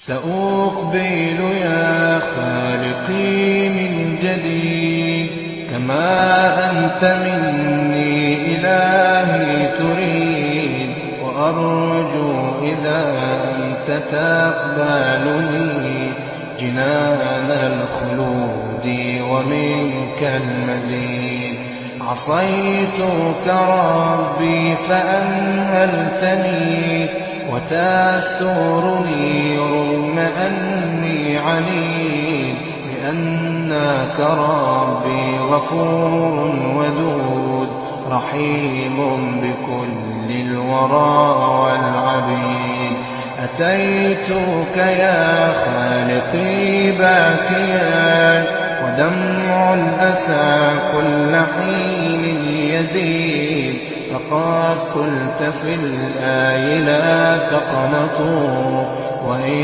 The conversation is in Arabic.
سأقبل يا خالقي من جديد كما أنت مني إلهي تريد، وأرجو إذا أنت تقبلني جنان الخلود ومنك المزيد. عصيتك ربي فأمهلتني وتسترني رغم أني عنيد، لأنك ربي غفور ودود رحيم بكل الورى والعبيد. أتيتك يا خالقي باكيا ودمع الأسى كل حين يزيد، فقد قلت في الآي لا تقنطوا